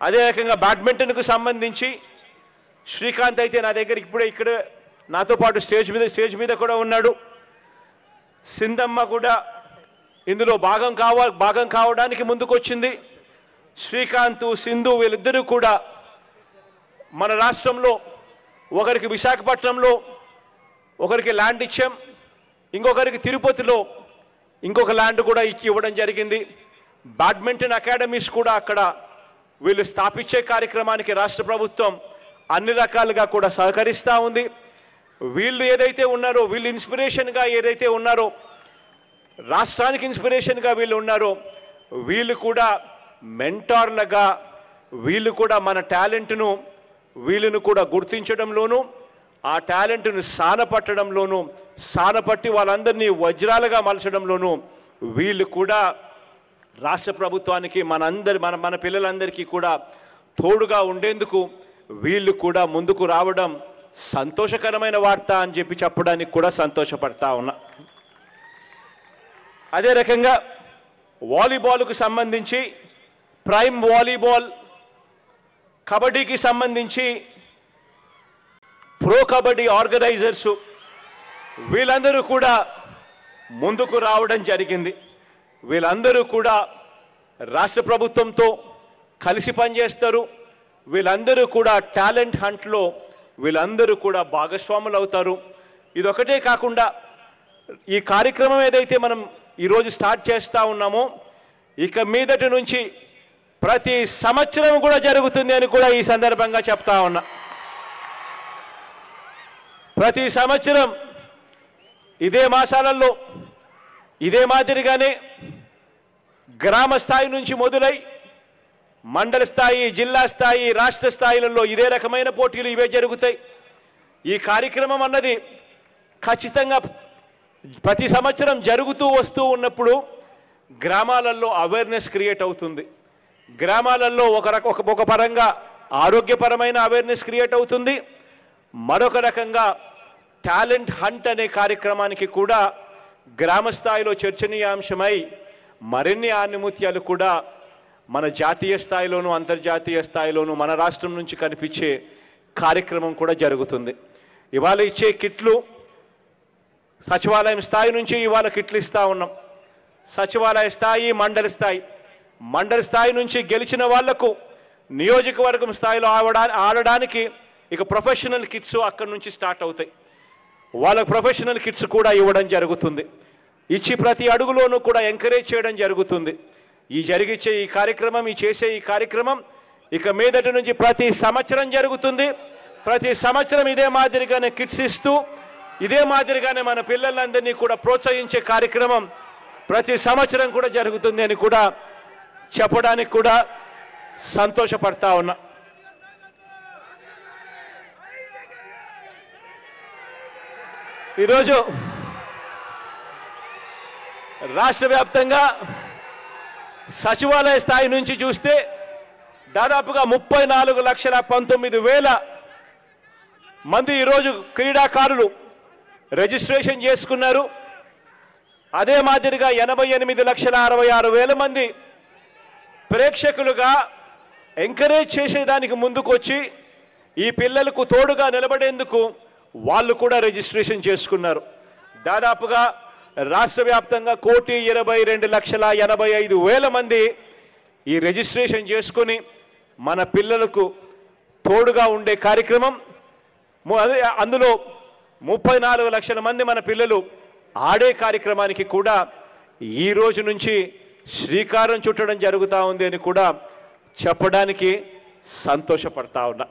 అదే రకంగా బ్యాడ్మింటన్కు సంబంధించి శ్రీకాంత్ అయితే నా దగ్గర ఇప్పుడే ఇక్కడ నాతో పాటు స్టేజ్ మీద కూడా ఉన్నాడు. సింధమ్మ కూడా ఇందులో భాగం కావడానికి ముందుకొచ్చింది. శ్రీకాంత్, సింధు వీళ్ళిద్దరూ కూడా మన రాష్ట్రంలో ఒకరికి విశాఖపట్నంలో ఒకరికి ల్యాండ్ ఇచ్చాం, ఇంకొకరికి తిరుపతిలో ఇంకొక ల్యాండ్ కూడా ఇవ్వడం జరిగింది. బ్యాడ్మింటన్ అకాడమీస్ కూడా అక్కడ వీళ్ళు స్థాపించే కార్యక్రమానికి రాష్ట్ర ప్రభుత్వం అన్ని రకాలుగా కూడా సహకరిస్తూ ఉంది. వీళ్ళు ఏదైతే ఉన్నారో, వీళ్ళు ఇన్స్పిరేషన్గా ఏదైతే ఉన్నారో, రాష్ట్రానికి ఇన్స్పిరేషన్గా వీళ్ళు ఉన్నారో, వీళ్ళు కూడా మెంటార్లుగా వీళ్ళు కూడా మన టాలెంట్ను వీళ్ళను కూడా గుర్తించడంలోనూ ఆ టాలెంట్ను సానపట్టడంలోనూ సానపట్టి వాళ్ళందరినీ వజ్రాలుగా మలచడంలోనూ వీళ్ళు కూడా రాష్ట్ర ప్రభుత్వానికి మన పిల్లలందరికీ కూడా తోడుగా ఉండేందుకు వీళ్ళు కూడా ముందుకు రావడం సంతోషకరమైన వార్త అని చెప్పడానికి కూడా సంతోషపడతా ఉన్నా. అదే రకంగా వాలీబాల్కు సంబంధించి ప్రైమ్ వాలీబాల్, కబడ్డీకి సంబంధించి ప్రో కబడ్డీ ఆర్గనైజర్సు వీళ్ళందరూ కూడా ముందుకు రావడం జరిగింది. వీళ్ళందరూ కూడా రాష్ట్ర ప్రభుత్వంతో కలిసి పనిచేస్తారు. వీళ్ళందరూ కూడా టాలెంట్ హంట్లో వీళ్ళందరూ కూడా భాగస్వాములు అవుతారు. ఇదొకటే కాకుండా ఈ కార్యక్రమం ఏదైతే మనం ఈరోజు స్టార్ట్ చేస్తూ ఉన్నామో ఇక మీదటి నుంచి ప్రతి సంవత్సరం కూడా జరుగుతుంది అని కూడా ఈ సందర్భంగా చెప్తా ఉన్నా. ప్రతి సంవత్సరం ఇదే మాసాలలో ఇదే మాదిరిగానే గ్రామ స్థాయి నుంచి మొదలై మండల స్థాయి, జిల్లా స్థాయి, రాష్ట్ర స్థాయిలలో ఇదే రకమైన పోటీలు ఇవే జరుగుతాయి. ఈ కార్యక్రమం అన్నది ఖచ్చితంగా ప్రతి సంవత్సరం జరుగుతూ వస్తూ ఉన్నప్పుడు గ్రామాలలో అవేర్నెస్ క్రియేట్ అవుతుంది. గ్రామాలలో ఒక పరంగా ఆరోగ్యపరమైన అవేర్నెస్ క్రియేట్ అవుతుంది. మరొక రకంగా టాలెంట్ హంట్ అనే కార్యక్రమానికి కూడా గ్రామ స్థాయిలో చర్చనీయాంశమై మరిన్ని ఆణిముత్యాలు కూడా మన జాతీయ స్థాయిలోనూ అంతర్జాతీయ స్థాయిలోనూ మన రాష్ట్రం నుంచి కనిపించే కార్యక్రమం కూడా జరుగుతుంది. ఇవాళ ఇచ్చే కిట్లు సచివాలయం స్థాయి నుంచి ఇవాళ కిట్లు ఇస్తా ఉన్నాం. సచివాలయ స్థాయి, మండల స్థాయి నుంచి గెలిచిన వాళ్లకు నియోజకవర్గం స్థాయిలో ఆడడానికి ఇక ప్రొఫెషనల్ కిట్స్ అక్కడి నుంచి స్టార్ట్ అవుతాయి. వాళ్ళకు ప్రొఫెషనల్ కిట్స్ కూడా ఇవ్వడం జరుగుతుంది. ఇచ్చి ప్రతి అడుగులోనూ కూడా ఎంకరేజ్ చేయడం జరుగుతుంది. ఈ చేసే ఈ కార్యక్రమం ఇక మీదటి నుంచి ప్రతి సంవత్సరం జరుగుతుంది. ప్రతి సంవత్సరం ఇదే మాదిరిగానే కిట్స్ ఇస్తూ ఇదే మాదిరిగానే మన పిల్లలందరినీ కూడా ప్రోత్సహించే కార్యక్రమం ప్రతి సంవత్సరం కూడా జరుగుతుంది అని కూడా చెప్పడానికి కూడా సంతోషపడతా ఉన్నా. ఈరోజు రాష్ట్ర వ్యాప్తంగా సచివాలయ స్థాయి నుంచి చూస్తే దాదాపుగా 34,19,000 మంది ఈరోజు క్రీడాకారులు రిజిస్ట్రేషన్ చేసుకున్నారు. అదే మాదిరిగా 88,66,000 మంది ప్రేక్షకులుగా ఎంకరేజ్ చేసేదానికి ముందుకొచ్చి ఈ పిల్లలకు తోడుగా నిలబడేందుకు వాళ్ళు కూడా రిజిస్ట్రేషన్ చేసుకున్నారు. దాదాపుగా రాష్ట్ర వ్యాప్తంగా 1,22,85,000 మంది ఈ రిజిస్ట్రేషన్ చేసుకుని మన పిల్లలకు తోడుగా ఉండే కార్యక్రమం. అందులో 34 లక్షల మంది మన పిల్లలు ఆడే కార్యక్రమానికి కూడా ఈ రోజు నుంచి శ్రీకారం చుట్టడం జరుగుతూ ఉంది అని కూడా చెప్పడానికి సంతోషపడతా ఉన్నా.